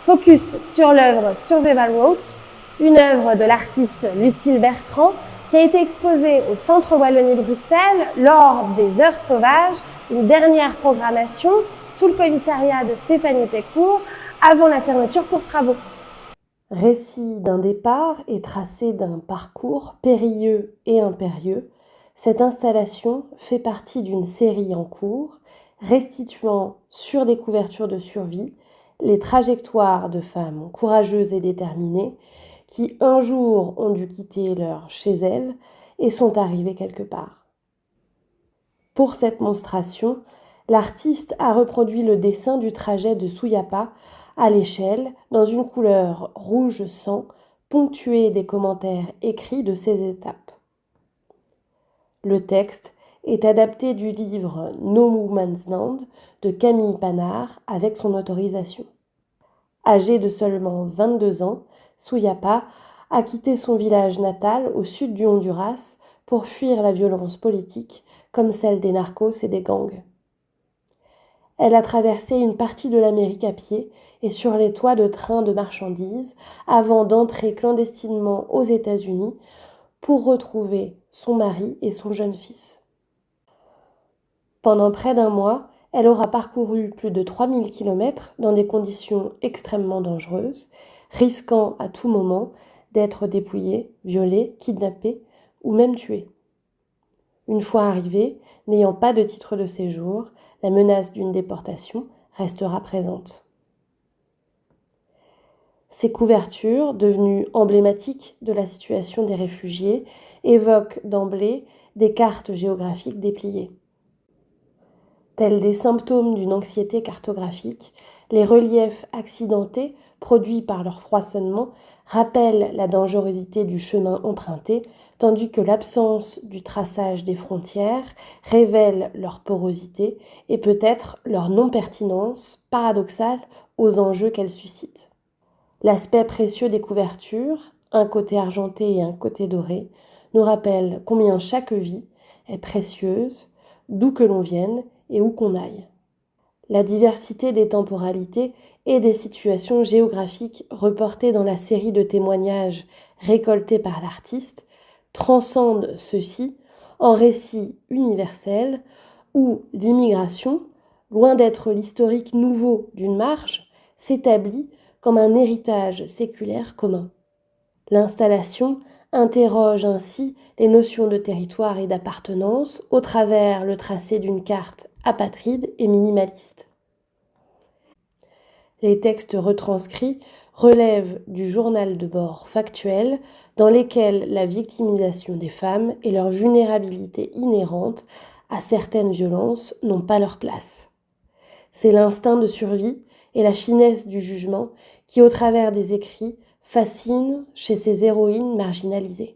Focus sur l'œuvre Survival Route, une œuvre de l'artiste Lucille Bertrand qui a été exposée au Centre Wallonie-Bruxelles lors des Heures Sauvages, une dernière programmation sous le commissariat de Stéphanie Pécourt avant la fermeture pour travaux. Récit d'un départ et tracé d'un parcours périlleux et impérieux, cette installation fait partie d'une série en cours, restituant sur des couvertures de survie les trajectoires de femmes courageuses et déterminées qui un jour ont dû quitter leur chez elles et sont arrivées quelque part. Pour cette monstration, l'artiste a reproduit le dessin du trajet de Suyapa à l'échelle dans une couleur rouge sang, ponctuée des commentaires écrits de ces étapes. Le texte est adapté du livre No Woman's Land de Camille Panard avec son autorisation. Âgé de seulement 22 ans, Suyapa a quitté son village natal au sud du Honduras pour fuir la violence politique comme celle des narcos et des gangs. Elle a traversé une partie de l'Amérique à pied et sur les toits de trains de marchandises avant d'entrer clandestinement aux États-Unis pour retrouver son mari et son jeune fils. Pendant près d'un mois, elle aura parcouru plus de 3000 km dans des conditions extrêmement dangereuses, risquant à tout moment d'être dépouillée, violée, kidnappée ou même tuée. Une fois arrivée, n'ayant pas de titre de séjour, la menace d'une déportation restera présente. Ces couvertures, devenues emblématiques de la situation des réfugiés, évoquent d'emblée des cartes géographiques dépliées. Tels des symptômes d'une anxiété cartographique, les reliefs accidentés, produits par leur froissonnement, rappellent la dangerosité du chemin emprunté, tandis que l'absence du traçage des frontières révèle leur porosité et peut-être leur non-pertinence paradoxale aux enjeux qu'elles suscitent. L'aspect précieux des couvertures, un côté argenté et un côté doré, nous rappelle combien chaque vie est précieuse, d'où que l'on vienne et où qu'on aille. La diversité des temporalités et des situations géographiques reportées dans la série de témoignages récoltés par l'artiste transcende ceux-ci en récits universels où l'immigration, loin d'être l'historique nouveau d'une marge, s'établit comme un héritage séculaire commun. L'installation interroge ainsi les notions de territoire et d'appartenance au travers le tracé d'une carte apatride et minimaliste. Les textes retranscrits relèvent du journal de bord factuel dans lesquels la victimisation des femmes et leur vulnérabilité inhérente à certaines violences n'ont pas leur place. C'est l'instinct de survie et la finesse du jugement qui, au travers des écrits, fascinent chez ces héroïnes marginalisées.